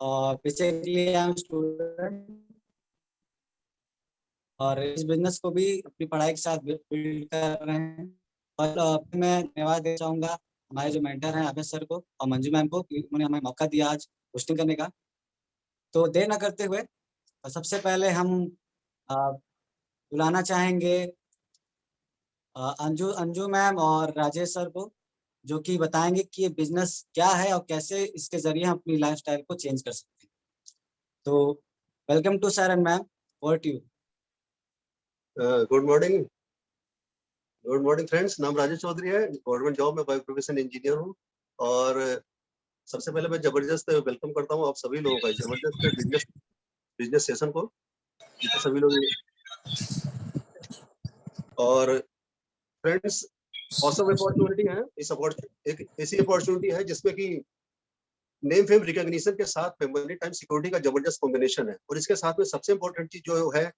और basically I am student, और इस बिजनेस को भी अपनी पढ़ाई के साथ बिल्ड कर रहे हैं। और मैं धन्यवाद देना चाहूँगा हमारे जो मेंटर हैं अभय सर को और मंजू मैम को, कि उन्होंने हमें मौका दिया आज होस्टिंग करने का। तो देर न करते हुए सबसे पहले हम बुलाना चाहेंगे अंजू अंजू मैम और राजेश सर को, जो कि बताएंगे कि ये बिजनेस क्या है और कैसे इसके जरिए हम अपनी लाइफस्टाइल को चेंज कर सकते हैं। तो welcome to sir and ma'am, over to you. Good morning, good morning friends. नाम राजेश चौधरी है, गवर्नमेंट जॉब में बाय प्रोफेशन इंजीनियर हूँ। और सबसे पहले मैं जबरदस्त वेलकम करता हूँ आप सभी लोगों का जबरदस्त बिजनेस सेशन को, जितने सभी लोग। और फ्रेंड्स, ऑसम अपॉर्चुनिटी है, एक ऐसी अपॉर्चुनिटी है जिसमें कि नेम फेम रिकॉग्निशन के साथ में मनी टाइम सिक्योरिटी का जबरदस्त कॉम्बिनेशन है। और इसके साथ में सबसे इंपॉर्टेंट चीज जो है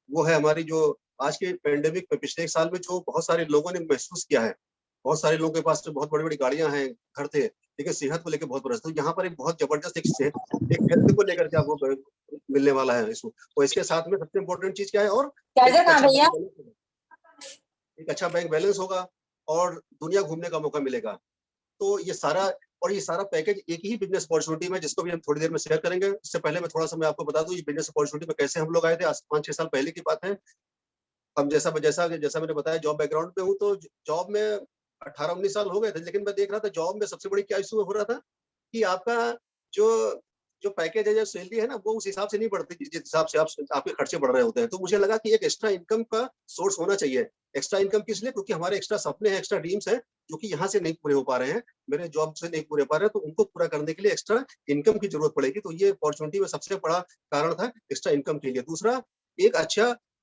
वो है हमारी जो आज के पेंडेमिक में पिछले एक साल में जो बहुत सारे लोगों ने महसूस किया है। बहुत सारे लोगों के पास तो बहुत बड़ी बड़ी गाड़ियां हैं, घर थे, लेकिन सेहत को लेकर बहुत बरस। तो यहाँ पर एक बहुत जबरदस्त एक हेल्थ को लेकर के आपको मिलने वाला है इसको। और इसके साथ में सबसे इम्पोर्टेंट चीज क्या है, और एक अच्छा बैंक बैलेंस होगा और दुनिया घूमने का मौका मिलेगा। तो ये सारा पैकेज एक ही बिजनेस अपॉर्चुनिटी में, जिसको भी हम थोड़ी देर में शेयर करेंगे। इससे पहले मैं थोड़ा सा मैं आपको बता दूं ये बिजनेस अपॉर्चुनिटी में कैसे हम लोग आए थे। आज 5-6 साल पहले की बात है। हम जैसा जैसा जैसा मैंने बताया, जॉब बैकग्राउंड में हूँ, तो जॉब में 18-19 साल हो गए थे। लेकिन मैं देख रहा था जॉब में सबसे बड़ी क्या इशू हो रहा था कि आपका जो जो पैकेज है, जो सैलरी है ना, वो उस हिसाब से नहीं बढ़ती जिस हिसाब से आपके खर्चे बढ़ रहे होते हैं। तो मुझे लगा कि एक एक्स्ट्रा इनकम का सोर्स होना चाहिए। एक्स्ट्रा इनकम किस लिए? क्योंकि हमारे एक्स्ट्रा सपने हैं, एक्स्ट्रा ड्रीम्स हैं, जो कि यहाँ से नहीं पूरे हो पा रहे हैं, मेरे जॉब से नहीं पूरे हो पा रहे हैं। तो उनको पूरा करने के लिए एक्स्ट्रा इनकम की जरूरत पड़ेगी। तो ये अपॉर्चुनिटी में सबसे बड़ा कारण था एक्स्ट्रा इनकम के लिए। दूसरा,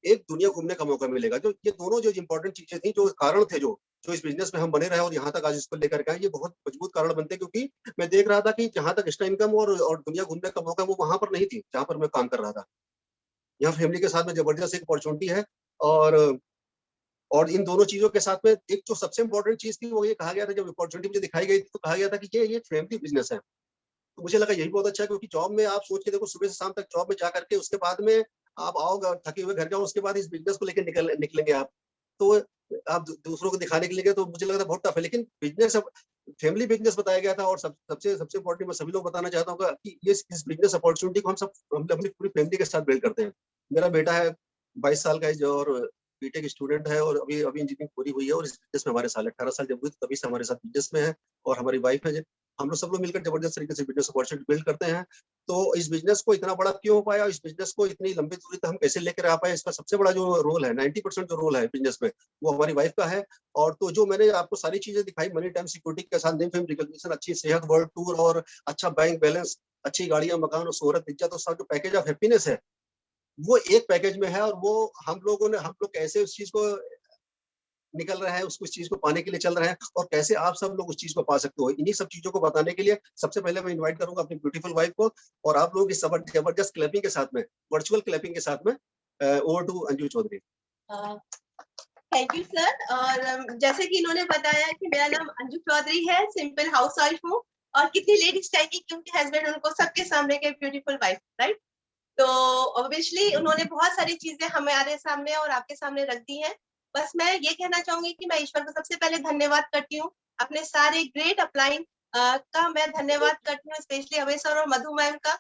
एक दुनिया घूमने का मौका मिलेगा। जो ये दोनों जो इंपॉर्टेंट चीजें थी, जो कारण थे, जो जो इस बिजनेस में हम बने रहे और यहाँ तक आज इसको लेकर के आए, ये बहुत मजबूत कारण बनते हैं। क्योंकि मैं देख रहा था कि जहाँ तक एक्स्ट्रा इनकम और दुनिया घूमने का मौका, वो वहां पर नहीं थी जहाँ पर मैं काम कर रहा था। यहाँ फैमिली के साथ में जबरदस्त एक अपॉर्चुनिटी है। और और इन दोनों चीजों के साथ में एक जो सबसे इंपॉर्टेंट चीज थी, वो ये कहा गया था, जब अपॉर्चुनिटी मुझे दिखाई गई तो कहा गया था कि ये फैमिली बिजनेस है। तो मुझे लगा यही बहुत अच्छा है। क्योंकि जॉब में आप सोच के देखो, सुबह से शाम तक जॉब में जा करके उसके बाद में आप आओगे थके हुए घर जाओ, उसके बाद इस बिजनेस को लेकर निकलेंगे आप। तो आप दूसरों को दिखाने के लिए, तो मुझे लगा था बहुत टफ है। लेकिन बिजनेस, फैमिली बिजनेस बताया गया था। और सबसे सबसे इंपॉर्टेंट मैं सभी लोग बताना चाहता हूँ कि इस बिजनेस अपॉर्चुनिटी को हम अपनी पूरी फैमिली के साथ बिल्ड करते हैं। मेरा बेटा है 22 साल का, और बीटेक स्टूडेंट है, और अभी अभी इंजीनियरिंग पूरी हुई है। और इस बिजनेस में हमारे साल 18 साल जब हुई, तभी से हमारे साथ बिजनेस में है। और हमारी वाइफ है, हम लोग सब लोग मिलकर जबरदस्त तरीके से बिजनेस अपॉर्चुनिटी बिल्ड करते हैं। तो इस बिजनेस को इतना बड़ा क्यों हो पाया, इस बिजनेस को इतनी लंबी दूरी तक हम कैसे लेकर आ पाए, इसका सबसे बड़ा जो रोल है, 90% जो रोल है बिजनेस में, वो हमारी वाइफ का है। और तो जो मैंने आपको सारी चीजें दिखाई, मनी टाइम सिक्योरिटी के साथ नेम फेम रिकॉग्निशन, अच्छी सेहत, वर्ल्ड टूर, और अच्छा बैंक बैलेंस, अच्छी गाड़ियां, मकान और शोहरत, इज्जत, और सब जो पैकेज ऑफ हैप्पीनेस है, वो एक पैकेज में है। और वो हम लोग कैसे उस चीज को निकल रहा है, उस चीज को पाने के लिए चल रहा है, और कैसे आप सब लोग उस चीज को पा सकते हो। इन्हीं सब चीजों को बताने के लिए सबसे पहले मैं इनवाइट करूंगा अपनी ब्यूटीफुल वाइफ को। और आप लोगों की जबरदस्त क्लैपिंग के साथ में, वर्चुअल क्लैपिंग के साथ में, over to Anju Chaudhary. Thank you sir. और जैसे कि इन्होंने बताया कि मेरा नाम अंजू चौधरी है, सिंपल हाउस वाइफ हूँ। और कितनी लेडीज चाहिए, क्योंकि हस्बैंड उनको सबके सामने के ब्यूटीफुल वाइफ, राइट। तो ऑब्वियसली उन्होंने बहुत सारी चीजें हमारे सामने और आपके सामने रख दी हैं। बस मैं ये कहना चाहूंगी कि मैं ईश्वर को सबसे पहले धन्यवाद करती हूँ। अपने सारे ग्रेट अपलाइन का मैं धन्यवाद करती हूँ, स्पेशली अभय सर और मधु मैम का,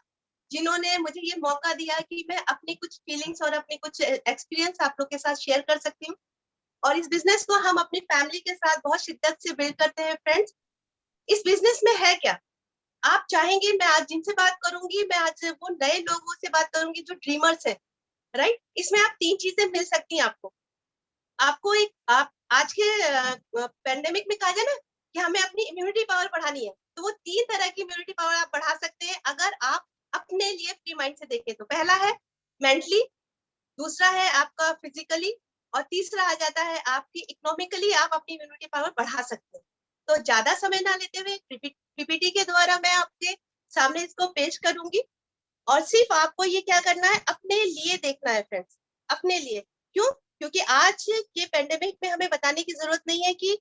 जिन्होंने मुझे ये मौका दिया कि मैं अपनी कुछ फीलिंग्स और अपनी कुछ एक्सपीरियंस आप लोग के साथ शेयर कर सकती हूँ। और इस बिजनेस को हम अपनी फैमिली के साथ बहुत शिद्दत से बिल्ड करते हैं। फ्रेंड्स, इस बिजनेस में है क्या, आप चाहेंगे मैं आज जिनसे बात करूंगी, मैं आज वो नए लोगों से बात करूंगी जो ड्रीमर्स है, राइट। इसमें आप 3 चीजें मिल सकती हैं आपको एक, आप आज के पेंडेमिक में कहा जाए ना कि हमें अपनी इम्यूनिटी पावर बढ़ानी है, तो वो 3 तरह की इम्यूनिटी पावर आप बढ़ा सकते हैं अगर आप अपने लिए फ्री माइंड से देखें। तो पहला है मेंटली, दूसरा है आपका फिजिकली, और तीसरा आ जाता है आपकी इकोनॉमिकली। आप अपनी इम्यूनिटी पावर बढ़ा सकते हैं। तो ज्यादा समय ना लेते हुए पीपीटी के द्वारा मैं आपके सामने इसको पेश करूंगी। और सिर्फ आपको ये क्या करना है, अपने लिए देखना है फ्रेंड्स, अपने लिए। क्यों? क्योंकि आज के पेंडेमिक में हमें बताने की जरूरत नहीं है कि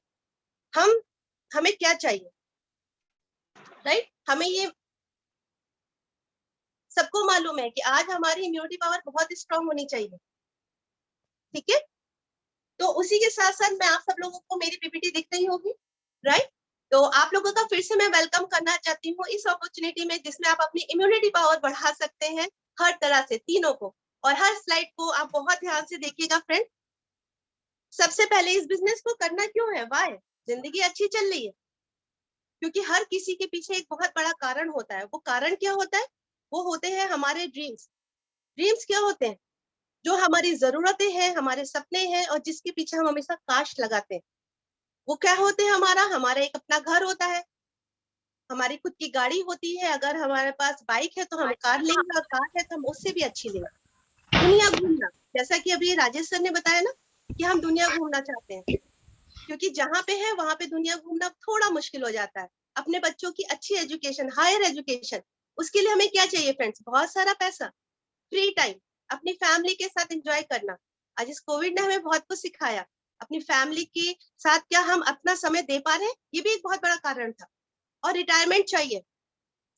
हमें क्या चाहिए, राइट। हमें ये मालूम है कि आज हमारी इम्यूनिटी पावर बहुत स्ट्रांग होनी चाहिए, ठीक है। तो उसी के साथ साथ मैं आप सब लोगों को मेरी पीपीटी दिख रही होगी, राइट। तो आप लोगों का फिर से मैं वेलकम करना चाहती हूँ इस अपॉर्चुनिटी में, जिसमें आप अपनी इम्यूनिटी पावर बढ़ा सकते हैं हर तरह से, तीनों को। और हर स्लाइड को आप बहुत ध्यान से देखिएगा फ्रेंड। सबसे पहले इस बिजनेस को करना क्यों है, वाई? जिंदगी अच्छी चल रही है, क्योंकि हर किसी के पीछे एक बहुत बड़ा कारण होता है। वो कारण क्या होता है? वो होते हैं हमारे ड्रीम्स। ड्रीम्स क्या होते हैं? जो हमारी जरूरतें हैं, हमारे सपने हैं, और जिसके पीछे हम हमेशा काश लगाते हैं। वो क्या होते हैं? हमारा एक अपना घर होता है, हमारी खुद की गाड़ी होती है, अगर हमारे पास बाइक है तो हम कार लेंगे, और कार है तो हम उससे भी अच्छी लेंगे। दुनिया घूमना, जैसा कि अभी राजेश सर ने बताया ना कि हम दुनिया घूमना चाहते हैं, क्योंकि जहाँ पे है वहां पे दुनिया घूमना थोड़ा मुश्किल हो जाता है। अपने बच्चों की अच्छी एजुकेशन, हायर एजुकेशन, उसके लिए हमें क्या चाहिए फ्रेंड्स? बहुत सारा पैसा, फ्री टाइम, अपनी फैमिली के साथ एंजॉय करना। आज इस कोविड ने हमें बहुत कुछ सिखाया। अपनी फैमिली के साथ क्या हम अपना समय दे पा रहे हैं, ये भी एक बहुत बड़ा कारण था। और रिटायरमेंट चाहिए,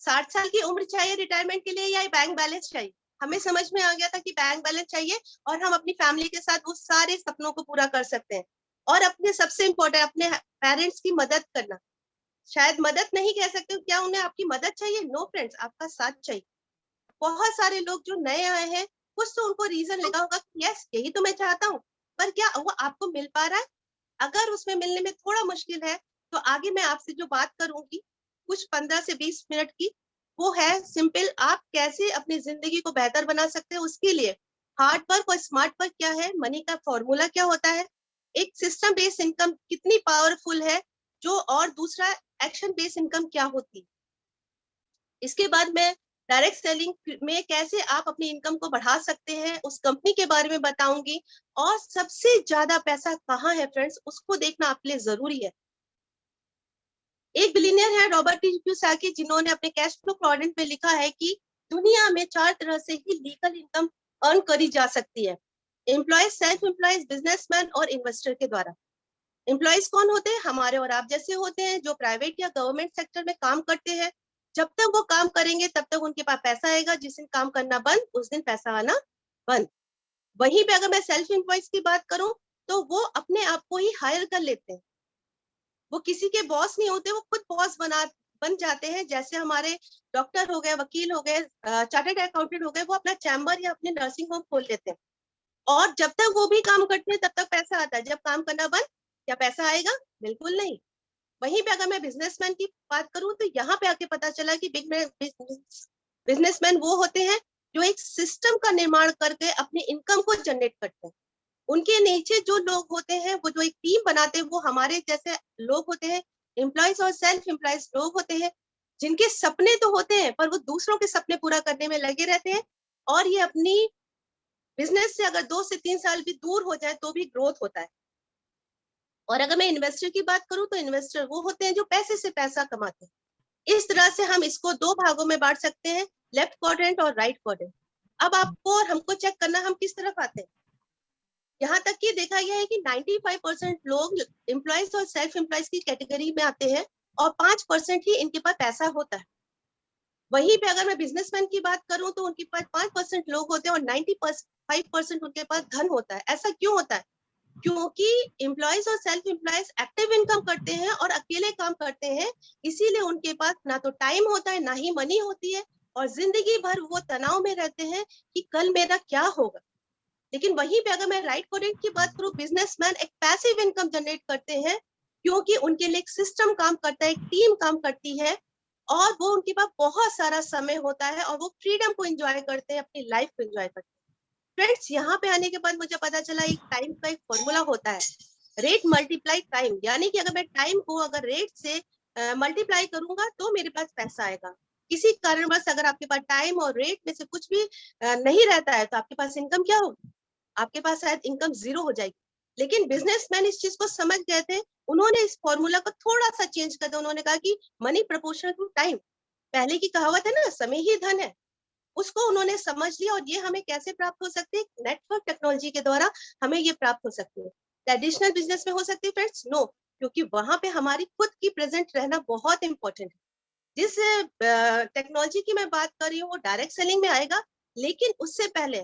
60 साल की उम्र चाहिए रिटायरमेंट के लिए, या बैंक बैलेंस चाहिए? हमें समझ में आ गया था कि बैंक बैलेंस चाहिए, और हम अपनी फैमिली के साथ उस सारे सपनों को पूरा कर सकते हैं। और अपने सबसे इम्पोर्टेंट, अपने पेरेंट्स की मदद करना। शायद मदद नहीं कह सकते हो, क्या उन्हें आपकी मदद चाहिए? नो फ्रेंड्स, आपका साथ चाहिए। बहुत सारे लोग जो नए आए हैं, कुछ तो उनको रीजन लगा होगा कि यस यही तो मैं चाहता हूँ, पर क्या वो आपको मिल पा रहा है? अगर उसमें मिलने में थोड़ा मुश्किल है, तो आगे मैं आपसे जो बात करूंगी कुछ 15 से 20 मिनट की, वो है सिंपल, आप कैसे अपनी जिंदगी को बेहतर बना सकते हैं। उसके लिए हार्ड वर्क और स्मार्ट वर्क क्या है, मनी का फॉर्मूला क्या होता है, एक सिस्टम बेस्ड इनकम कितनी पावरफुल है जो, और दूसरा एक्शन बेस्ड इनकम क्या होती है। इसके बाद मैं डायरेक्ट सेलिंग में कैसे आप अपनी इनकम को बढ़ा सकते हैं उस कंपनी के बारे में बताऊंगी। और सबसे ज्यादा पैसा कहाँ है फ्रेंड्स, उसको देखना आपके लिए जरूरी है। एक बिलियनियर है रॉबर्ट टी कियोसाकी, जिन्होंने अपने कैश फ्लो क्वाड्रेंट में लिखा है कि दुनिया में 4 तरह से ही लीगल इनकम अर्न करी जा सकती है, एम्प्लॉयज, सेल्फ एम्प्लॉयज, बिजनेसमैन और इन्वेस्टर के द्वारा। एम्प्लॉयज कौन होते हैं? हमारे और आप जैसे होते हैं, जो प्राइवेट या गवर्नमेंट सेक्टर में काम करते हैं। जब तक वो काम करेंगे तब तक उनके पास पैसा आएगा, जिस दिन काम करना बंद उस दिन पैसा आना बंद। वहीं पे अगर मैं सेल्फ एम्प्लॉयज की बात करूं, तो वो अपने आप को ही हायर कर लेते हैं। वो किसी के बॉस नहीं होते, वो खुद बॉस बन जाते हैं। जैसे हमारे डॉक्टर हो गए, वकील हो गए, चार्टर्ड अकाउंटेंट हो गए, वो अपना चैम्बर या अपने नर्सिंग होम खोल लेते हैं। और जब तक वो भी काम करते हैं तब तक पैसा आता है, जब काम करना बंद, क्या पैसा आएगा? बिल्कुल नहीं। वहीं पे अगर मैं बिजनेसमैन की बात करूं, तो यहाँ पे आके पता चला कि बिजनेसमैन वो होते हैं जो एक सिस्टम का निर्माण करके अपनी इनकम को जनरेट करते हैं। उनके नीचे जो लोग होते हैं, वो जो एक टीम बनाते हैं, वो हमारे जैसे लोग होते हैं, एम्प्लॉयज और सेल्फ एम्प्लॉयज लोग होते हैं, जिनके सपने तो होते हैं पर वो दूसरों के सपने पूरा करने में लगे रहते हैं। और ये अपनी बिजनेस से अगर 2 से 3 साल भी दूर हो जाए तो भी ग्रोथ होता है। और अगर मैं इन्वेस्टर की बात करूं, तो इन्वेस्टर वो होते हैं जो पैसे से पैसा कमाते हैं। इस तरह से हम इसको 2 भागों में बांट सकते हैं, लेफ्ट क्वाड्रेंट और राइट क्वाड्रेंट। अब आपको और हमको चेक करना हम किस तरफ आते हैं। यहाँ तक कि देखा गया है कि 95% लोग एम्प्लॉयज और सेल्फ एम्प्लॉयज की कैटेगरी में आते हैं, और 5% ही इनके पास पैसा होता है। वहीं पे अगर मैं बिजनेसमैन की बात करूं, तो उनके पास 5% लोग होते हैं और 95% उनके पास धन होता है। ऐसा क्यों होता है? क्योंकि एम्प्लॉयज और सेल्फ एम्प्लॉयज एक्टिव इनकम करते हैं और अकेले काम करते हैं, इसीलिए उनके पास ना तो टाइम होता है, ना ही मनी होती है, और जिंदगी भर वो तनाव में रहते हैं कि कल मेरा क्या होगा। लेकिन वहीं पे अगर मैं राइट क्वाड्रेंट की बात करूं, बिजनेसमैन एक पैसिव इनकम जनरेट करते हैं, क्योंकि उनके लिए एक सिस्टम काम करता है, एक टीम काम करती है, और वो उनके पास बहुत सारा समय होता है, और वो फ्रीडम को एंजॉय करते हैं, अपनी लाइफ को एंजॉय करते हैं। फ्रेंड्स, यहाँ पे आने के बाद मुझे पता चला एक टाइम का एक फॉर्मूला होता है, रेट मल्टीप्लाई टाइम। यानी कि अगर मैं टाइम को अगर रेट से मल्टीप्लाई करूंगा तो मेरे पास पैसा आएगा। किसी कारणवश अगर आपके पास टाइम और रेट में से कुछ भी नहीं रहता है, तो आपके पास इनकम क्या होगी? आपके पास शायद इनकम 0 हो जाएगी। लेकिन बिजनेसमैन इस चीज को समझ गए थे, उन्होंने इस फॉर्मूला को थोड़ा सा चेंज कर दिया। उन्होंने कहा कि मनी प्रोपोर्शनल टू टाइम। पहले की कहावत है ना, समय ही धन है, उसको उन्होंने समझ लिया। और ये हमें कैसे प्राप्त हो सकती है? नेटवर्क टेक्नोलॉजी के द्वारा हमें ये प्राप्त हो सकती है। ट्रेडिशनल बिजनेस में हो सकती है फ्रेंड्स? नो, क्योंकि वहां पे हमारी खुद की प्रेजेंट रहना बहुत इंपॉर्टेंट है। जिस टेक्नोलॉजी की मैं बात कर रही हूँ वो डायरेक्ट सेलिंग में आएगा, लेकिन उससे पहले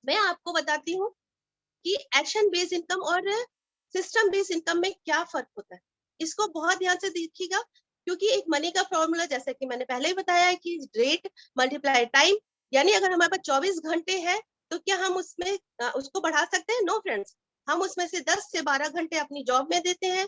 मैं आपको बताती हूँ कि एक्शन बेस्ड इनकम और सिस्टम बेस्ड इनकम में क्या फर्क होता है। इसको बहुत ध्यान से देखिएगा, क्योंकि एक मनी का फॉर्मूला, जैसे कि मैंने पहले ही बताया है कि रेट मल्टीप्लाई टाइम, यानी अगर हमारे पास 24 घंटे है तो क्या हम उसमें उसको बढ़ा सकते हैं? नो फ्रेंड्स, हम उसमें से 10 से 12 घंटे अपनी जॉब में देते हैं।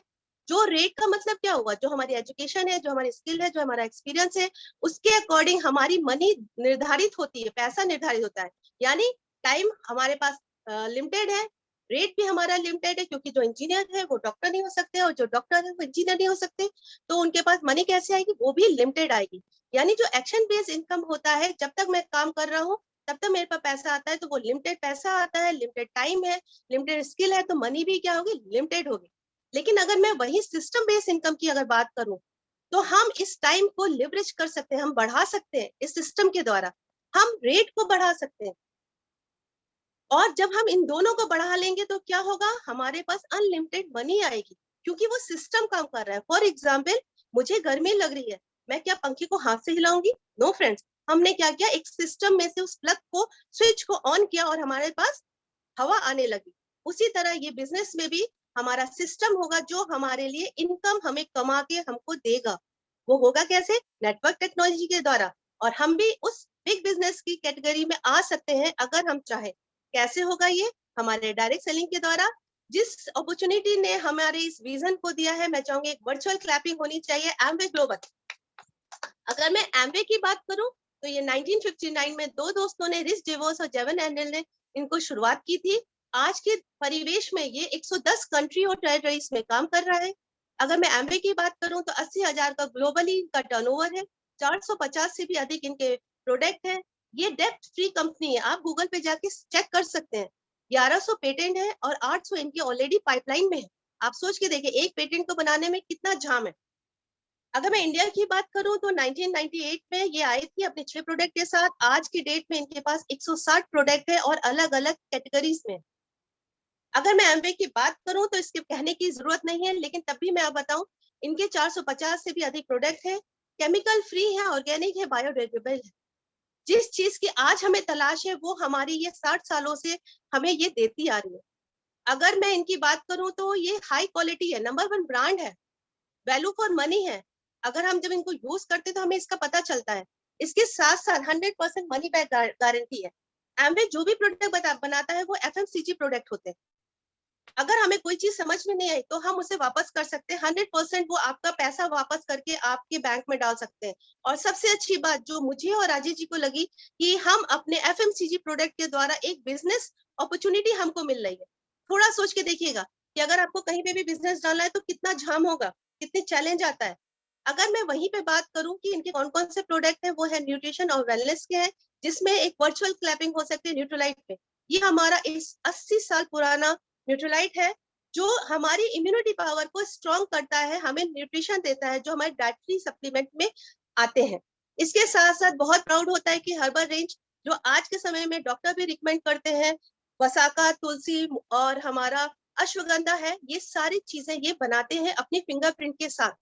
जो रेट का मतलब क्या हुआ, जो हमारी एजुकेशन है, जो हमारी स्किल है, जो हमारा एक्सपीरियंस है, उसके अकॉर्डिंग हमारी मनी निर्धारित होती है, पैसा निर्धारित होता है। यानी टाइम हमारे पास लिमिटेड है, रेट भी हमारा लिमिटेड है, क्योंकि जो इंजीनियर है वो डॉक्टर नहीं हो सकते और जो डॉक्टर है वो इंजीनियर नहीं हो सकते, तो उनके पास मनी कैसे आएगी? वो भी लिमिटेड आएगी। यानी जो एक्शन बेस्ड इनकम होता है, जब तक मैं काम कर रहा हूँ तब तक मेरे पास पैसा आता है, तो वो लिमिटेड पैसा आता है, लिमिटेड टाइम है, लिमिटेड स्किल है, तो मनी भी क्या होगी? लिमिटेड होगी। लेकिन अगर मैं वही सिस्टम बेस्ड इनकम की अगर बात करूं, तो हम इस टाइम को लिवरेज कर सकते हैं, हम बढ़ा सकते हैं इस सिस्टम के द्वारा, हम रेट को बढ़ा सकते हैं। और जब हम इन दोनों को बढ़ा लेंगे तो क्या होगा? हमारे पास अनलिमिटेड मनी आएगी, क्योंकि वो सिस्टम काम कर रहा है। फॉर एग्जाम्पल, मुझे गर्मी लग रही है, मैं क्या पंखे को हाथ से हिलाऊंगी? नो फ्रेंड्स, हमने क्या किया, एक सिस्टम में से उस प्लग को, स्विच को ऑन किया और हमारे पास हवा आने लगी। उसी तरह ये बिजनेस में भी हमारा सिस्टम होगा जो हमारे लिए इनकम हमें कमा के हमको देगा। वो होगा कैसे? नेटवर्क टेक्नोलॉजी के द्वारा। और हम भी उस बिग बिजनेस की कैटेगरी में आ सकते हैं अगर हम चाहे। कैसे होगा ये? हमारे डायरेक्ट सेलिंग के द्वारा। जिस अपॉर्चुनिटी ने हमारे इस विजन को दिया है, मैं चाहूंगी एक वर्चुअल क्लैपिंग होनी चाहिए एमवे ग्लोबल। अगर मैं एमवे की बात करूं तो ये 1959 में दो दोस्तों ने, रिच डेवोस और जेवन एंडल ने इनको शुरुआत की थी। आज के परिवेश में ये 110 कंट्री और टेरिटरीज में काम कर रहा है। अगर मैं एमवे की बात करूं तो 80,000 का ग्लोबली इनका टर्नओवर है, 450 से भी अधिक इनके प्रोडक्ट है। ये डेप्थ फ्री कंपनी है, आप गूगल पे जाके चेक कर सकते हैं। 1100 पेटेंट है और 800 इनके ऑलरेडी पाइपलाइन में है। आप सोच के देखिए, एक पेटेंट को बनाने में कितना झाम है। अगर मैं इंडिया की बात करूं तो 1998 में ये आई थी अपने 6 प्रोडक्ट के साथ। आज की डेट में इनके पास 160 प्रोडक्ट है और अलग अलग कैटेगरीज में। अगर मैं एमवे की बात करूं तो इसके कहने की जरूरत नहीं है, लेकिन तब भी मैं आप बताऊं, इनके 450 से भी अधिक प्रोडक्ट है, केमिकल फ्री है, ऑर्गेनिक है, बायोडिग्रेडेबल है। जिस चीज की आज हमें तलाश है वो हमारी ये 60 सालों से हमें ये देती आ रही है। अगर मैं इनकी बात करूं तो ये हाई क्वालिटी है, नंबर 1 ब्रांड है, वैल्यू फॉर मनी है। अगर हम जब इनको यूज करते हैं तो हमें इसका पता चलता है। इसके साथ साथ 100% मनी बैक गारंटी है। एमवे जो भी प्रोडक्ट बनाता है वो एफएमसीजी प्रोडक्ट होते हैं। अगर हमें कोई चीज समझ में नहीं आई तो हम उसे वापस कर सकते हैं, 100% वो आपका पैसा वापस करके आपके बैंक में डाल सकते हैं। और सबसे अच्छी बात जो मुझे और राजीव जी को लगी कि हम अपने एफएमसीजी प्रोडक्ट के द्वारा एक बिजनेस अपॉर्चुनिटी हमको मिल रही है। थोड़ा सोच के देखिएगा कि अगर आपको कहीं पे भी बिजनेस डालना है तो कितना झाम होगा, कितने चैलेंज आता है। अगर मैं वहीं पे बात करूं कि इनके कौन कौन से प्रोडक्ट है, वो है न्यूट्रिशन और वेलनेस के हैं, जिसमें एक वर्चुअल क्लैपिंग हो सकती है न्यूट्रोलाइट पे। ये हमारा इस 80 साल पुराना न्यूट्रोलाइट है, जो हमारी इम्यूनिटी पावर को स्ट्रॉन्ग करता है, हमें न्यूट्रिशन देता है, जो हमारे डाइटरी सप्लीमेंट में आते हैं। इसके साथ साथ बहुत प्राउड होता है कि हर्बल रेंज, जो आज के समय में डॉक्टर भी रिकमेंड करते हैं, वसाका, तुलसी और हमारा अश्वगंधा है, ये सारी चीजें ये बनाते हैं अपनी फिंगरप्रिंट के साथ।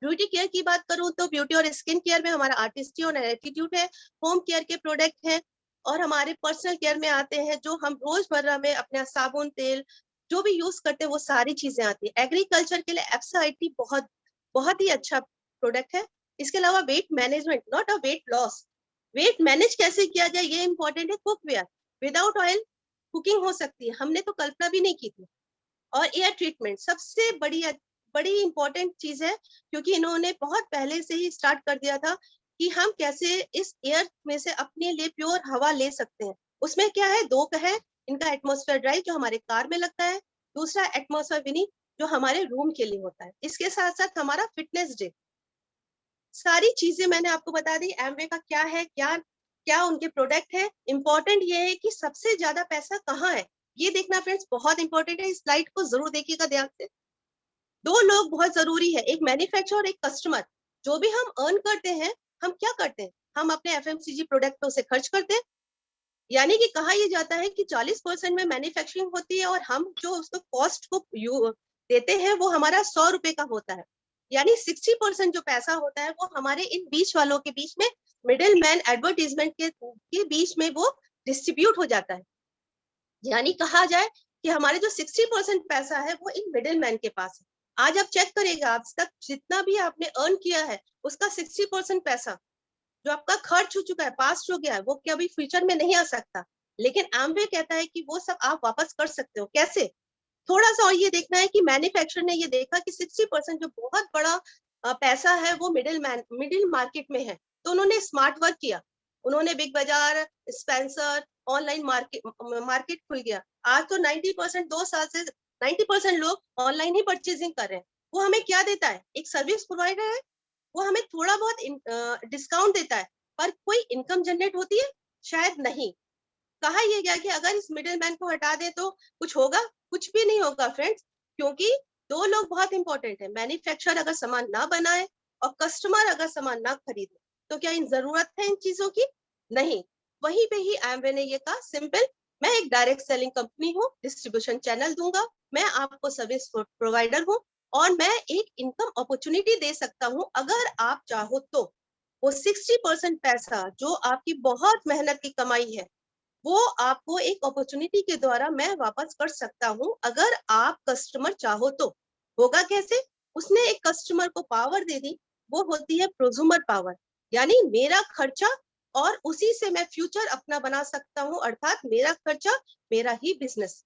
ब्यूटी केयर की बात करूं तो ब्यूटी और स्किन केयर में हमारा आर्टिस्टी और एटीट्यूड है, होम केयर के प्रोडक्ट हैं, और हमारे पर्सनल केयर में आते हैं जो हम रोजमर्रा में अपना साबुन, तेल जो भी यूज करते हैं वो सारी चीजें आती है। एग्रीकल्चर के लिए एप्साइटी बहुत बहुत ही अच्छा प्रोडक्ट है। इसके अलावा weight management, not a weight loss, weight manage कैसे किया जाए ये इंपॉर्टेंट है। कुकवेयर, विदाउट ऑयल कुकिंग हो सकती है, हमने तो कल्पना भी नहीं की थी। और एयर ट्रीटमेंट सबसे बड़ी इंपॉर्टेंट चीज है, क्योंकि इन्होंने बहुत पहले से ही स्टार्ट कर दिया था कि हम कैसे इस एयर में से अपने लिए प्योर हवा ले सकते हैं। उसमें क्या है, दो का है, इनका एटमॉस्फेयर ड्राइव जो हमारे कार में लगता है, दूसरा एटमॉस्फेयर विनी जो हमारे रूम के लिए होता है। इसके साथ साथ हमारा फिटनेस डे, सारी चीजें मैंने आपको बता दी। एमवे का क्या है, क्या क्या उनके प्रोडक्ट है। इंपॉर्टेंट ये है कि सबसे ज्यादा पैसा कहाँ है, ये देखना फ्रेंड्स बहुत इंपॉर्टेंट है। इस स्लाइड को जरूर देखिएगा ध्यान से। दो लोग बहुत जरूरी है, एक मैन्युफैक्चरर और एक कस्टमर। जो भी हम अर्न करते हैं, हम क्या करते हैं, हम अपने एफएमसीजी प्रोडक्टों से खर्च करते हैं। यानी कि कहा यह जाता है कि 40% में मैन्युफैक्चरिंग होती है और हम जो उसको कॉस्ट को देते हैं वो हमारा 100 रुपए का होता है। यानी 60% जो पैसा होता है वो हमारे इन बीच वालों के बीच में, मिडिल मैन एडवर्टीजमेंट के बीच में वो डिस्ट्रीब्यूट हो जाता है। यानी कहा जाए कि हमारे जो 60% पैसा है वो इन मिडिल मैन के पास है। आज आप चेक करेगा, आज तक जितना भी आपने अर्न किया है उसका 60% पैसा जो आपका खर्च हो चुका है, पास्ट हो गया है, वो कभी फ्यूचर में नहीं आ सकता। लेकिन एमवे कहता है कि वो सब आप वापस कर सकते हो। कैसे? थोड़ा सा और ये देखना है कि मैन्युफैक्चरर ने ये देखा कि 60% जो बहुत बड़ा पैसा है वो मिडिल मार्केट में है, तो उन्होंने स्मार्ट वर्क किया। उन्होंने बिग बाजार, स्पेंसर, ऑनलाइन मार्केट खुल गया। आज तो 90% 2 साल से 90% लोग ऑनलाइन ही परचेजिंग कर रहे हैं। वो हमें क्या देता है? एक सर्विस प्रोवाइडर है, वो हमें थोड़ा बहुत डिस्काउंट देता है, पर कोई इनकम जनरेट होती है? शायद नहीं। कहा यह गया कि अगर इस मिडिल मैन को हटा दे तो कुछ होगा? कुछ भी नहीं होगा फ्रेंड्स, क्योंकि दो लोग बहुत इंपॉर्टेंट है। मैन्युफैक्चरर अगर सामान ना बनाए और कस्टमर अगर सामान ना खरीदे तो क्या इन जरूरत है इन चीजों की? नहीं। वहीं पे ही एमवे ने ये कहा, सिंपल, मैं एक डायरेक्ट सेलिंग कंपनी हूँ, डिस्ट्रीब्यूशन चैनल दूंगा, मैं आपको सर्विस प्रोवाइडर हूँ और मैं एक इनकम अपॉर्चुनिटी दे सकता हूँ अगर आप चाहो तो। वो 60% पैसा जो आपकी बहुत मेहनत की कमाई है वो आपको एक अपॉर्चुनिटी के द्वारा मैं वापस कर सकता हूं अगर आप कस्टमर चाहो तो। होगा कैसे? उसने एक कस्टमर को पावर दे दी, वो होती है प्रोज्यूमर पावर, यानी मेरा खर्चा और उसी से मैं फ्यूचर अपना बना सकता हूं, अर्थात मेरा खर्चा मेरा ही बिजनेस।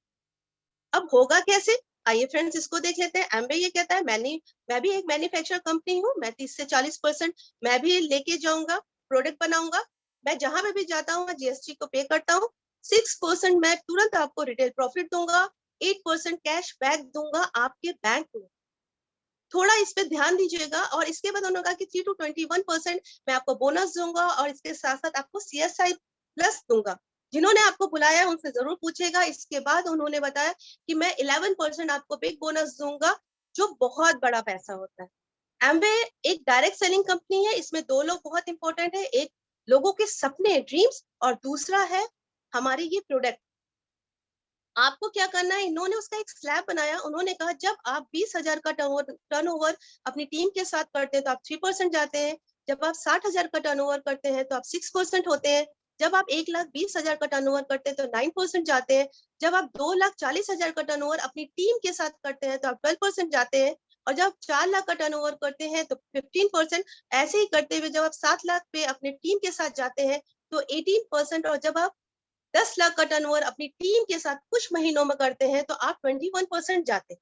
अब होगा कैसे? आइए फ्रेंड्स इसको देख लेते हैं। एमवे ये कहता है मैं भी एक मैन्युफैक्चर कंपनी हूँ, मैं 30 से 40% मैं भी लेके जाऊंगा, प्रोडक्ट बनाऊंगा, मैं जहां पे भी जाता हूँ जीएसटी को पे करता हूँ, 6% मैं तुरंत आपको रिटेल प्रॉफिट दूंगा, 8% कैश बैक दूंगा आपके बैंक में। थोड़ा इस पे ध्यान दीजिएगा। और इसके बाद उन्होंने कहा कि 3 to 21% मैं आपको बोनस दूंगा और इसके साथ साथ आपको CSI प्लस दूंगा। जिन्होंने आपको बुलाया है उनसे जरूर पूछेगा। इसके बाद उन्होंने बताया कि मैं 11% आपको बिग बोनस दूंगा, जो बहुत बड़ा पैसा होता है। एमवे एक डायरेक्ट सेलिंग कंपनी है, इसमें दो लोग बहुत इंपॉर्टेंट है, एक लोगों के सपने, ड्रीम्स, और दूसरा है हमारी ये प्रोडक्ट। आपको क्या करना है? इन्होंने उसका एक स्लैब बनाया। उन्होंने कहा जब आप 20,000 का टर्नओवर अपनी टीम के साथ करते हैं तो आप 3% जाते हैं, जब आप 60,000 का टर्नओवर करते हैं तो आप 6% होते हैं, जब आप 1,20,000 का टर्नओवर करते हैं तो 9% जाते हैं, जब आप 2,40,000 का टर्नओवर अपनी टीम के साथ करते हैं तो आप 12% जाते हैं, और जब 4 लाख का टर्नओवर करते हैं तो 15%। ऐसे ही करते हुए जब आप 7 लाख पे अपने टीम के साथ जाते हैं तो 18%, और जब आप 10 लाख का टर्नओवर अपनी टीम के साथ कुछ महीनों में करते हैं तो आप 21% जाते हैं।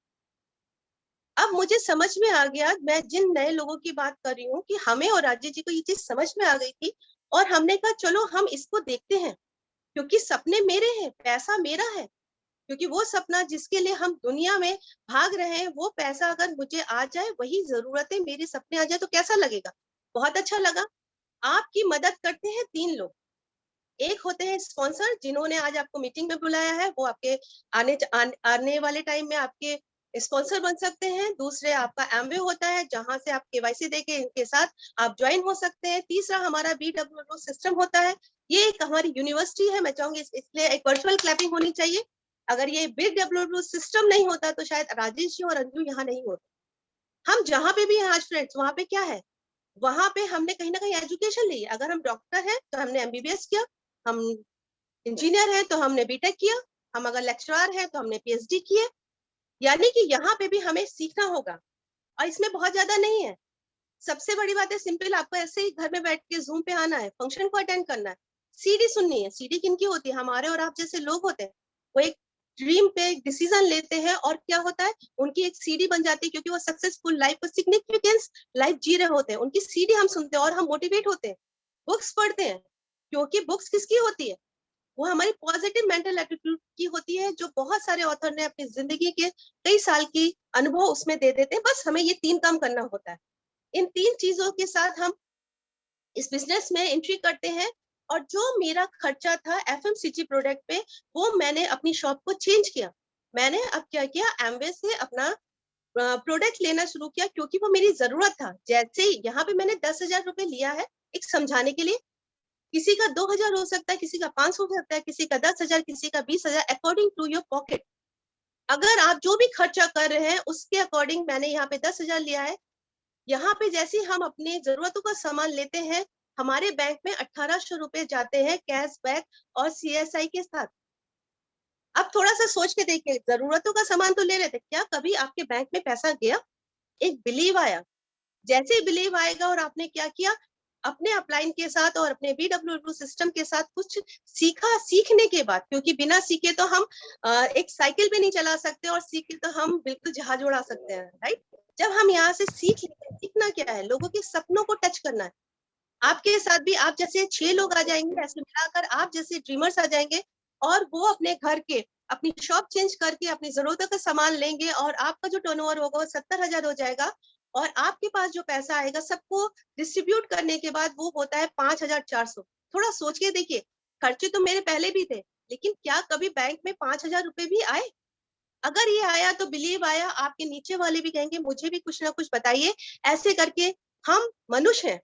अब मुझे समझ में आ गया, मैं जिन नए लोगों की बात कर रही हूँ, कि हमें और राज्य जी को ये चीज समझ में आ गई थी और हमने कहा चलो हम इसको देखते हैं, क्योंकि सपने मेरे हैं, पैसा मेरा है, क्योंकि वो सपना जिसके लिए हम दुनिया में भाग रहे हैं, वो पैसा अगर मुझे आ जाए, वही जरूरत है, मेरे सपने आ जाए तो कैसा लगेगा? बहुत अच्छा लगा। आपकी मदद करते हैं 3 लोग। एक होते हैं स्पॉन्सर, जिन्होंने आज आपको मीटिंग में बुलाया है, वो आपके आने वाले टाइम में आपके स्पॉन्सर बन सकते हैं। दूसरे आपका एमवे होता है, जहां से आप केवाईसी देके इनके साथ आप ज्वाइन हो सकते हैं। तीसरा हमारा BWO सिस्टम होता है, ये एक हमारी यूनिवर्सिटी है। मैं चाहूंगी इसलिए एक वर्चुअल क्लैपिंग होनी चाहिए। अगर ये BWO सिस्टम नहीं होता तो शायद राजेश जी और अंजू यहाँ नहीं होते। हम जहाँ पे भी हैं आज फ्रेंड्स, वहां पे क्या है? वहां पे हमने कहीं ना कहीं एजुकेशन ली है। अगर हम डॉक्टर हैं तो हमने MBBS किया, हम इंजीनियर हैं तो हमने बीटेक किया, हम अगर लेक्चरर हैं तो हमने PhD किए। यानी कि यहाँ पे भी हमें सीखना होगा, और इसमें बहुत ज्यादा नहीं है। सबसे बड़ी बात है सिंपल, आपको ऐसे ही घर में बैठ के जूम पे आना है, फंक्शन को अटेंड करना है, सीडी सुननी है। सीडी किनकी होती है? हमारे और आप जैसे लोग होते हैं। वो एक ड्रीम पे एक डिसीजन लेते हैं और क्या होता है, उनकी एक सीडी बन जाती है, क्योंकि वो सक्सेसफुल लाइफ को, सिग्निफिकेंस लाइफ जी रहे होते हैं। उनकी सीडी हम सुनते हैं और हम मोटिवेट होते हैं, बुक्स पढ़ते हैं। क्योंकि बुक्स किसकी होती है? वो हमारी पॉजिटिव मेंटल एटीट्यूड की होती है, जो बहुत सारे ऑथर ने अपनी जिंदगी के कई साल की अनुभव उसमें दे देते हैं। बस हमें ये 3 काम करना होता है। इन 3 चीजों के साथ हम इस बिजनेस में एंट्री करते हैं। और जो मेरा खर्चा था FMCG प्रोडक्ट पे, वो मैंने अपनी शॉप को चेंज किया। मैंने अब क्या किया, एमवे से अपना प्रोडक्ट लेना शुरू किया, क्योंकि वो मेरी जरूरत था। जैसे यहाँ पे मैंने 10,000 रुपए लिया है एक समझाने के लिए, किसी का 2,000 हो सकता है, किसी का 500 हो सकता है, किसी का 10,000, किसी का 20,000, अकॉर्डिंग टू योर पॉकेट। अगर आप जो भी खर्चा कर रहे हैं उसके अकॉर्डिंग मैंने यहाँ पे 10,000 लिया है। यहाँ पे जैसे हम अपने जरूरतों का सामान लेते हैं, हमारे बैंक में 1800 रुपए जाते हैं कैशबैक और CSI के साथ। अब थोड़ा सा सोच के देखिए, जरूरतों का सामान तो ले रहे थे, क्या कभी आपके बैंक में पैसा गया? एक बिलीव आया, जैसे ही बिलीव आएगा और आपने क्या किया, अपने अपलाइन के साथ और अपने BW सिस्टम के साथ कुछ सीखा। सीखने के बाद, क्योंकि बिना सीखे तो हम एक साइकिल भी नहीं चला सकते, और सीखे तो हम बिल्कुल जहाज उड़ा सकते हैं, राइट? जब हम यहाँ से सीख लेते हैं, सीखना क्या है, लोगों के सपनों को टच करना है। आपके साथ भी आप जैसे 6 लोग आ जाएंगे, ऐसे मिलाकर आप जैसे ड्रीमर्स आ जाएंगे, और वो अपने घर के अपनी शॉप चेंज करके अपनी जरूरतों का सामान लेंगे, और आपका जो टर्नओवर होगा वो 70,000 हो जाएगा, और आपके पास जो पैसा आएगा सबको डिस्ट्रीब्यूट करने के बाद वो होता है 5,400। थोड़ा सोच के देखिए, खर्चे तो मेरे पहले भी थे, लेकिन क्या कभी बैंक में 5,000 रुपए भी आए? अगर ये आया तो बिलीव आया, आपके नीचे वाले भी कहेंगे मुझे भी कुछ ना कुछ बताइए। ऐसे करके हम मनुष्य हैं,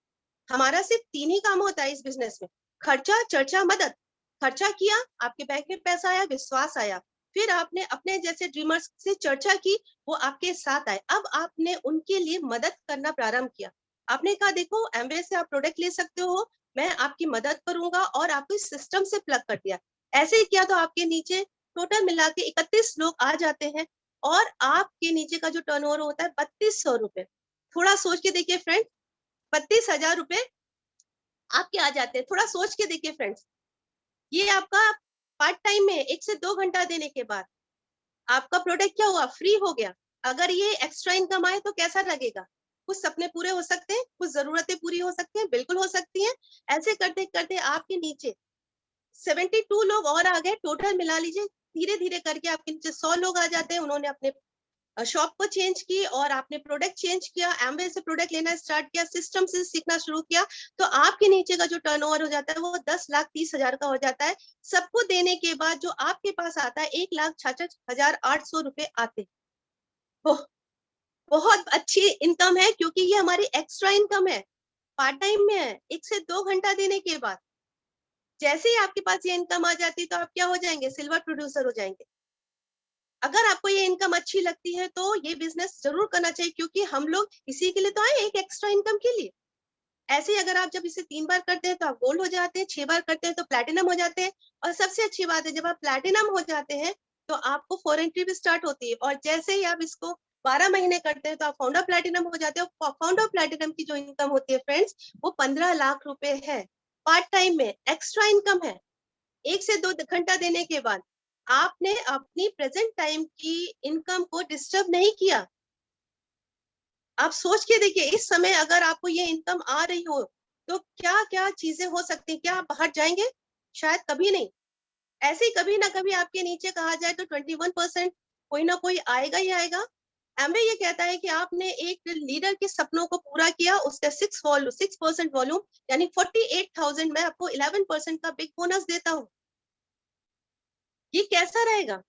हमारा सिर्फ 3 ही काम होता है इस बिजनेस में: खर्चा, चर्चा, मदद। खर्चा किया, आपके बैंक में पैसा आया, विश्वास आया, फिर आपने अपने जैसे ड्रीमर्स से चर्चा की, वो आपके साथ आए, अब आपने उनके लिए मदद करना प्रारंभ किया। आपने कहा देखो एमवे से आप प्रोडक्ट ले सकते हो, मैं आपकी मदद करूंगा, और आपको इस सिस्टम से प्लग कर दिया। ऐसे ही किया तो आपके नीचे टोटल मिला के 31 लोग आ जाते हैं, और आपके नीचे का जो टर्नओवर होता है 3200 रुपए। थोड़ा सोच के देखिए फ्रेंड, 32,000 रुपए आपके आ जाते हैं। थोड़ा सोच के देखिए फ्रेंड्स, ये आपका पार्ट टाइम में 1 से 2 घंटा देने के बाद आपका प्रोडक्ट क्या हुआ, फ्री हो गया। अगर ये एक्स्ट्रा इनकम आए तो कैसा लगेगा? कुछ सपने पूरे हो सकते हैं, कुछ जरूरतें पूरी हो सकती हैं, बिल्कुल हो सकती हैं। ऐसे करते करते आपके नीचे 72 लोग और आ गए, टोटल मिला लीजिए, धीरे धीरे करके आपके नीचे 100 लोग आ जाते हैं। उन्होंने अपने शॉप को चेंज की, और आपने प्रोडक्ट चेंज किया, एमवे से प्रोडक्ट लेना स्टार्ट किया, सिस्टम से सीखना शुरू किया, तो आपके नीचे का जो टर्नओवर हो जाता है वो 10,30,000 का हो जाता है। सबको देने के बाद जो आपके पास आता है 1,66,800 रुपए आते हैं। बहुत अच्छी इनकम है, क्योंकि ये हमारी एक्स्ट्रा इनकम है, पार्ट टाइम में है, 1 से 2 घंटा देने के बाद। जैसे ही आपके पास ये इनकम आ जाती है तो आप क्या हो जाएंगे, सिल्वर प्रोड्यूसर हो जाएंगे। अगर आपको ये इनकम अच्छी लगती है तो ये बिजनेस जरूर करना चाहिए, क्योंकि हम लोग इसी के लिए तो आए, एक एक्स्ट्रा इनकम के लिए। ऐसे ही अगर आप जब इसे 3 बार करते हैं तो आप गोल्ड हो जाते हैं, 6 बार करते हैं तो प्लैटिनम हो जाते हैं, और सबसे अच्छी बात है जब आप प्लैटिनम हो जाते हैं तो आपको फॉरेन एंट्री भी स्टार्ट होती है, और जैसे ही आप इसको 12 महीने करते हैं तो आप फाउंडर प्लैटिनम हो जाते हो। फाउंडर प्लैटिनम की जो इनकम होती है फ्रेंड्स, वो 15 लाख रुपए है, पार्ट टाइम में एक्स्ट्रा इनकम है। 1 से 2 घंटा देने के बाद आपने अपनी प्रेजेंट टाइम की इनकम को डिस्टर्ब नहीं किया। आप सोच के देखिए, इस समय अगर आपको ये इनकम आ रही हो तो क्या क्या चीजें हो सकती हैं। क्या आप बाहर जाएंगे? शायद कभी नहीं। ऐसे ही कभी ना कभी आपके नीचे कहा जाए तो 21% कोई ना कोई आएगा ही आएगा। एमवे ये कहता है कि आपने एक लीडर के सपनों को पूरा किया, उसका 6% वॉल्यूम यानी 48,000, मैं आपको 11% का बिग बोनस देता हूँ। ये कैसा रहेगा?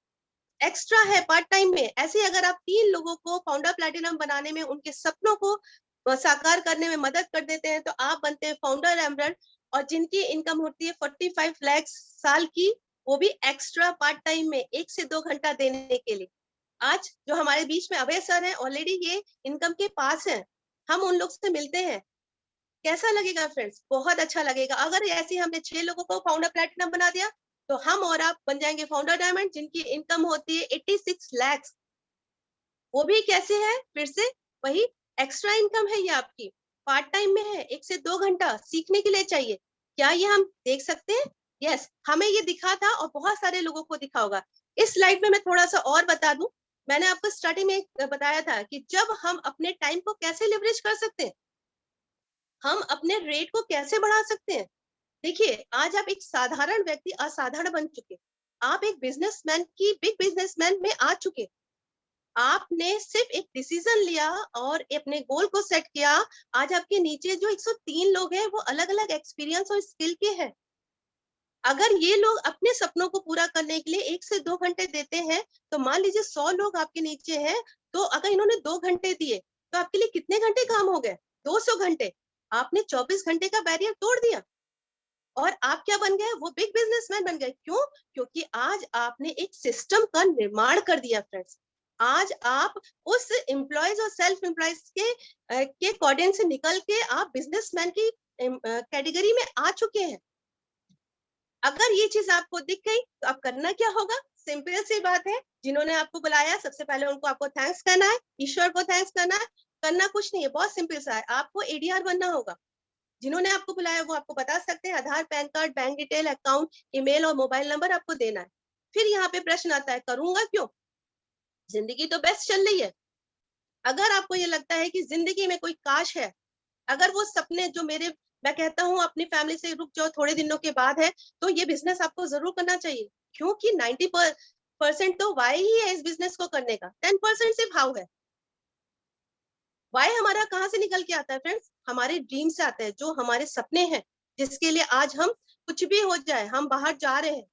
एक्स्ट्रा है पार्ट टाइम में। ऐसे अगर आप 3 लोगों को फाउंडर प्लैटिनम बनाने में, उनके सपनों को साकार करने में मदद कर देते हैं तो आप बनते हैं फाउंडर एमरल्ड, और जिनकी इनकम होती है 45 लाख साल की, वो भी एक्स्ट्रा पार्ट टाइम में 1 से 2 घंटा देने के लिए। आज जो हमारे बीच में अभय सर हैं, ऑलरेडी ये इनकम के पास हैं, हम उन लोग से मिलते हैं। कैसा लगेगा फ्रेंड्स? बहुत अच्छा लगेगा। अगर ऐसे हमने 6 लोगों को फाउंडर प्लैटिनम बना दिया तो हम और आप बन जाएंगे फाउंडर डायमंड, जिनकी इनकम होती है 86 लाख। वो भी कैसे है? फिर से वही एक्स्ट्रा इनकम है, ये आपकी पार्ट टाइम में है, 1 से 2 घंटा सीखने के लिए चाहिए। क्या ये हम देख सकते हैं? यस, हमें ये दिखा था और बहुत सारे लोगों को दिखा होगा। इस स्लाइड में मैं थोड़ा सा और बता दूं, मैंने आपको स्टार्टिंग में बताया था कि जब हम अपने टाइम को कैसे लेवरेज कर सकते हैं, हम अपने रेट को कैसे बढ़ा सकते हैं। देखिए, आज आप एक साधारण व्यक्ति असाधारण बन चुके, आप एक बिजनेसमैन की बिग बिजनेसमैन में आ चुके। आपने सिर्फ एक डिसीजन लिया और अपने गोल को सेट किया। आज आपके नीचे जो 103 लोग हैं वो अलग अलग एक्सपीरियंस और स्किल के हैं। अगर ये लोग अपने सपनों को पूरा करने के लिए 1 से 2 घंटे देते हैं, तो मान लीजिए 100 लोग आपके नीचे हैं, तो अगर इन्होंने 2 घंटे दिए तो आपके लिए कितने घंटे काम हो गए? 200 घंटे। आपने 24 घंटे का बैरियर तोड़ दिया, और आप क्या बन गए? वो बिग बिजनेसमैन बन गए। क्यों? क्योंकि आज आपने एक सिस्टम का निर्माण कर दिया फ्रेंड्स। आज आप उस एम्प्लॉयज और सेल्फ एम्प्लॉयज के अकॉर्डिंग से निकल के आप बिजनेसमैन की कैटेगरी में आ चुके हैं। अगर ये चीज आपको दिख गई तो अब करना क्या होगा? सिंपल सी बात है, जिन्होंने आपको बुलाया सबसे पहले उनको आपको थैंक्स करना है, ईश्वर को थैंक्स करना है। करना कुछ नहीं है, बहुत सिंपल सा है, आपको एडीआर बनना होगा। जिन्होंने आपको बुलाया वो आपको बता सकते हैं, Aadhaar, PAN card, bank detail, account, email और मोबाइल नंबर आपको देना है। फिर यहाँ पे प्रश्न आता है, करूंगा क्यों? जिंदगी तो बेस्ट चल रही है। अगर आपको ये लगता है कि जिंदगी में कोई काश है, अगर वो सपने जो मैं कहता हूँ अपनी फैमिली से रुक जाओ थोड़े दिनों के बाद है, तो ये बिजनेस आपको जरूर करना चाहिए, क्योंकि 90% तो वाई ही है इस बिजनेस को करने का, 10% सिर्फ हाउ है। वाई हमारा कहाँ से निकल के आता है फ्रेंड्स? हमारे ड्रीम से आता है, जो हमारे सपने हैं, जिसके लिए आज हम कुछ भी हो जाए हम बाहर जा रहे हैं।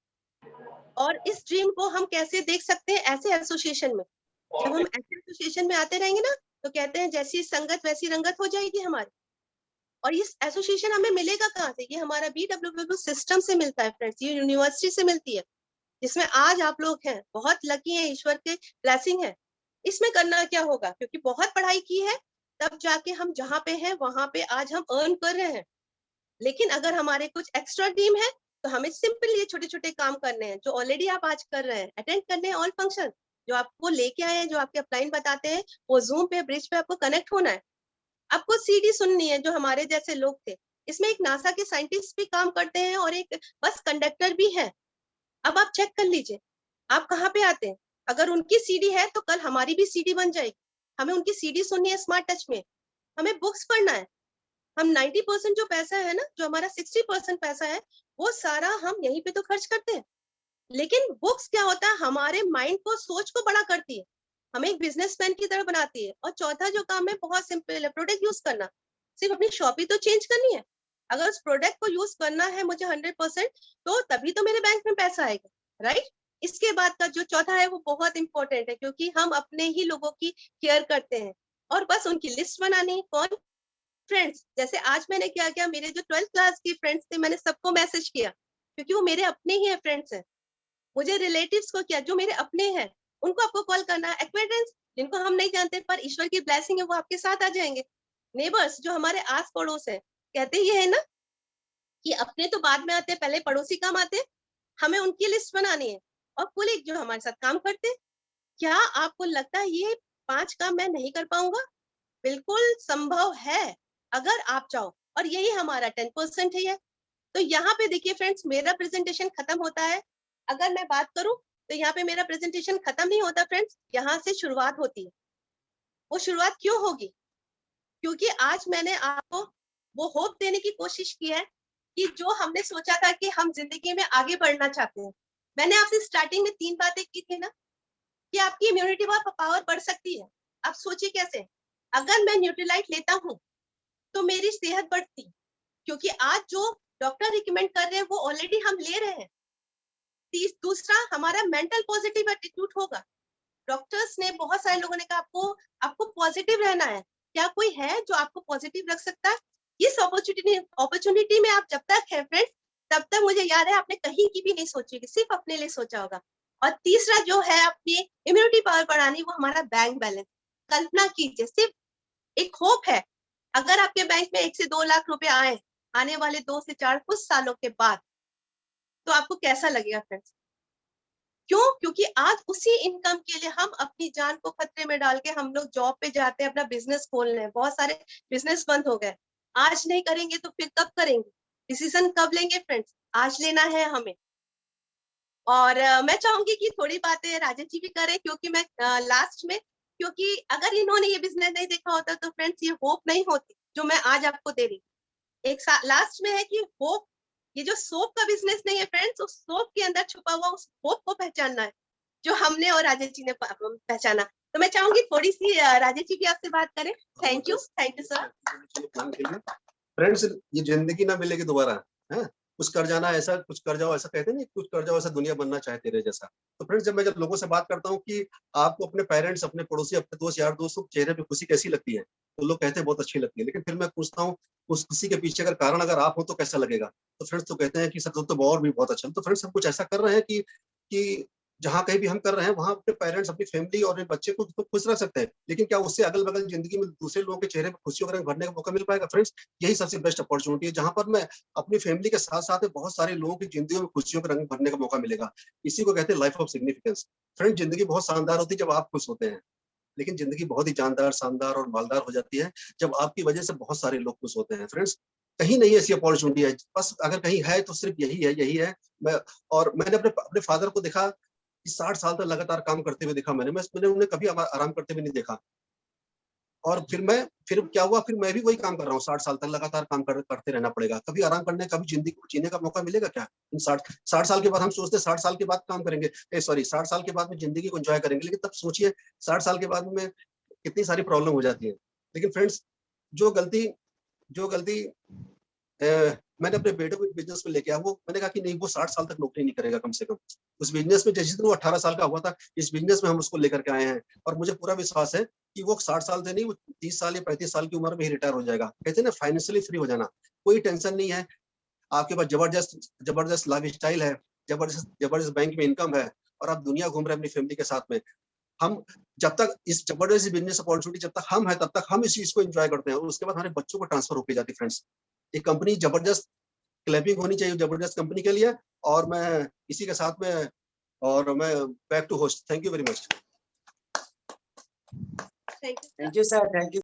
और इस ड्रीम को हम कैसे देख सकते हैं? ऐसे एसोसिएशन में। जब हम ऐसे एसोसिएशन में आते रहेंगे ना, तो कहते हैं जैसी संगत वैसी रंगत हो जाएगी हमारी। और ये एसोसिएशन हमें मिलेगा कहाँ से? ये हमारा BWW सिस्टम से मिलता है फ्रेंड्स, ये यूनिवर्सिटी से मिलती है, जिसमें आज आप लोग हैं, बहुत लकी हैं, ईश्वर के ब्लेसिंग है। इसमें करना क्या होगा? क्योंकि बहुत पढ़ाई की है, तब जाके हम जहाँ पे हैं वहां पे आज हम अर्न कर रहे हैं। लेकिन अगर हमारे कुछ एक्स्ट्रा टीम है, तो हमें सिंपल ये छोटे छोटे काम करने हैं, जो ऑलरेडी आप आज कर रहे हैं। अटेंड करने हैं ऑल फंक्शन, जो आपको लेके आए हैं, जो आपके अपलाइन बताते हैं, वो जूम पे, ब्रिज पे आपको कनेक्ट होना है। आपको सीडी सुननी है, जो हमारे जैसे लोग थे। इसमें एक नासा के साइंटिस्ट भी काम करते हैं और एक बस कंडक्टर भी है। अब आप चेक कर लीजिए आप कहाँ पे आते हैं। अगर उनकी सीडी है तो कल हमारी भी सीडी बन जाएगी। हमें उनकी सीडी सुननी है स्मार्ट टच में, हमें बुक्स पढ़ना है। हम 90% जो पैसा है ना, जो हमारा 60% पैसा है, वो सारा हम यहीं पे तो खर्च करते हैं। लेकिन बुक्स क्या होता है? हमारे माइंड को, सोच को बड़ा करती है, हमें एक बिजनेसमैन की तरह बनाती है। और चौथा जो काम है बहुत सिंपल है, प्रोडक्ट यूज करना। सिर्फ अपनी शॉप ही तो चेंज करनी है। अगर उस प्रोडक्ट को यूज करना है मुझे 100%, तो तभी तो मेरे बैंक में पैसा आएगा, राइट? इसके बाद का जो चौथा है वो बहुत इंपॉर्टेंट है, क्योंकि हम अपने ही लोगों की केयर करते हैं और बस उनकी लिस्ट बनानी। कौन? फ्रेंड्स। जैसे आज मैंने क्या किया, मेरे जो 12th क्लास की फ्रेंड्स थे, मैंने सबको मैसेज किया, क्योंकि वो मेरे अपने ही है, फ्रेंड्स है। मुझे रिलेटिव्स को किया, जो मेरे अपने हैं, उनको आपको कॉल करना है। एक्वेंटेंस, जिनको हम नहीं जानते पर ईश्वर की ब्लेसिंग है, वो आपके साथ आ जाएंगे। नेबर्स, जो हमारे आस पड़ोस है, कहते ये है ना कि अपने तो बाद में आते हैं, पहले पड़ोसी काम आते हैं। हमें उनकी लिस्ट बनानी है। और कुलीग, जो हमारे साथ काम करते हैं। क्या आपको लगता है ये 5 काम मैं नहीं कर पाऊंगा? बिल्कुल संभव है, अगर आप चाहो। और यही हमारा 10% है। तो यहाँ पे देखिए फ्रेंड्स, मेरा प्रेजेंटेशन खत्म होता है। अगर मैं बात करूं तो यहाँ पे मेरा प्रेजेंटेशन खत्म नहीं होता फ्रेंड्स, यहाँ से शुरुआत होती है। वो शुरुआत क्यों होगी? क्योंकि आज मैंने आपको वो होप देने की कोशिश की है कि जो हमने सोचा था कि हम जिंदगी में आगे बढ़ना चाहते हैं। मैंने आपसे स्टार्टिंग में 3 बातें की थी ना, कि आपकी इम्यूनिटी पावर बढ़ सकती है। आप सोचिए कैसे? अगर मैं न्यूट्रीलाइट लेता हूँ तो मेरी सेहत बढ़ती, क्योंकि आज जो डॉक्टर रिकमेंड कर रहे हैं वो ऑलरेडी हम ले रहे हैं। दूसरा, हमारा मेंटल पॉजिटिव एटीट्यूड होगा। डॉक्टर्स ने, बहुत सारे लोगों ने कहा आपको पॉजिटिव रहना है। क्या कोई है जो आपको पॉजिटिव रख सकता है? इस अपॉर्चुनिटी में आप जब तक है फ्रेंड्स, तब तक मुझे याद है आपने कहीं की भी नहीं सोची होगी, सिर्फ अपने लिए सोचा होगा। और तीसरा जो है अपनी इम्यूनिटी पावर बढ़ानी, वो हमारा बैंक बैलेंस। कल्पना कीजिए, सिर्फ एक होप है, अगर आपके बैंक में 1 से 2 लाख रुपए आए आने वाले 2 से 4 कुछ सालों के बाद, तो आपको कैसा लगेगा फ्रेंड्स? क्यों? क्योंकि आज उसी इनकम के लिए हम अपनी जान को खतरे में डाल के हम लोग जॉब पे जाते हैं, अपना बिजनेस खोलने हैं। बहुत सारे बिजनेस बंद हो गए। आज नहीं करेंगे तो फिर कब करेंगे? डिसीजन कब लेंगे फ्रेंड्स? आज लेना है हमें। और मैं चाहूंगी कि थोड़ी बातें राजेश जी भी करें, क्योंकि मैं लास्ट में, क्योंकि अगर इन्होंने ये बिजनेस नहीं देखा होता तो फ्रेंड्स ये होप नहीं होती जो मैं आज आपको दे रही। एक लास्ट में है कि होप, ये जो सोप का बिजनेस नहीं है फ्रेंड्स, उस सोप के अंदर छुपा हुआ उस होप को पहचानना है, जो हमने और राजेश जी ने पहचाना। तो मैं चाहूंगी थोड़ी सी राजेश जी भी आपसे बात करें। Thank you sir. फ्रेंड्स, ये जिंदगी ना मिलेगी दोबारा, है? कुछ कर जाना, ऐसा कुछ कर जाओ, ऐसा कहते हैं नहीं, कुछ कर जाओ ऐसा दुनिया बनना चाहे तेरे जैसा। तो फ्रेंड्स, जब लोगों से बात करता हूँ कि आपको अपने पेरेंट्स, अपने पड़ोसी, अपने दोस्त, यार दोस्तों के चेहरे पे खुशी कैसी लगती है, तो लोग कहते हैं बहुत अच्छी लगती है। लेकिन फिर मैं पूछता हूँ उस खुशी के पीछे अगर कारण अगर आप हो तो कैसा लगेगा? तो फ्रेंड्स तो कहते हैं कि सर तो और भी बहुत अच्छा। तो फ्रेंड्स, हम कुछ ऐसा कर रहे हैं कि जहाँ कहीं भी हम कर रहे हैं वहाँ अपने पेरेंट्स, अपनी फैमिली और अपने बच्चे को तो खुश रख सकते हैं, लेकिन क्या उससे अगल बगल जिंदगी में दूसरे लोगों के चेहरे पर खुशियों का रंग भरने का मौका मिल पाएगा? फ्रेंड्स, यही सबसे बेस्ट अपॉर्चुनिटी है, जहाँ पर मैं अपनी फैमिली के साथ साथ बहुत सारे लोगों की जिंदगी में खुशियों का रंग भरने का मौका मिलेगा। इसी को कहते हैं लाइफ ऑफ सिग्निफिकेंस। फ्रेंड, जिंदगी बहुत शानदार होती है जब आप खुश होते हैं, लेकिन जिंदगी बहुत ही जानदार, शानदार और मालदार हो जाती है जब आपकी वजह से बहुत सारे लोग खुश होते हैं। फ्रेंड्स, कहीं नहीं ऐसी अपॉर्चुनिटी है, बस अगर कहीं है तो सिर्फ यही है। मैं और मैंने अपने अपने फादर को देखा कि 60 साल तक लगातार काम करते हुए देखा मैंने उन्हें कभी आराम करते हुए नहीं देखा। और फिर क्या हुआ, फिर मैं भी वही काम कर रहा हूँ, 60 साल तक लगातार काम करते रहना पड़ेगा। कभी आराम करने, कभी जिंदगी को जीने का मौका मिलेगा क्या? 60 साल के बाद हम सोचते हैं 60 साल के बाद काम करेंगे, 60 साल के बाद में जिंदगी को एंजॉय करेंगे, लेकिन तब सोचिए 60 साल के बाद में कितनी सारी प्रॉब्लम हो जाती है। लेकिन फ्रेंड्स, जो गलती जो गलती मैंने अपने बेटे को बिजनेस में लेके आया, वो मैंने कहा कि नहीं, वो 60 साल तक नौकरी नहीं करेगा कम से कम। उस बिजनेस में जिस दिन वो 18 साल का हुआ था, इस बिजनेस में हम उसको लेकर के आए हैं, और मुझे पूरा विश्वास है कि वो 60 साल से नहीं, वो 30 साल या 35 साल की उम्र में ही रिटायर हो जाएगा। कहते हैं ना, फाइनेंशियली फ्री हो जाना, कोई टेंशन नहीं है, आपके पास जबरदस्त लाइफ स्टाइल है, जबरदस्त बैंक में इनकम है, और आप दुनिया घूम रहे हैं अपनी फैमिली के साथ में। हम जब तक इस जबरदस्त बिजनेस अपॉर्चुनिटी जब तक हम है, तब तक हम इस चीज को एंजॉय करते हैं, और उसके बाद हमारे बच्चों को ट्रांसफर होकर जाती है। फ्रेंड्स, एक कंपनी जबरदस्त क्लैपिंग होनी चाहिए जबरदस्त कंपनी के लिए, और मैं इसी के साथ में, और मैं back to host. Thank you very much. Thank you. Thank you sir, thank you.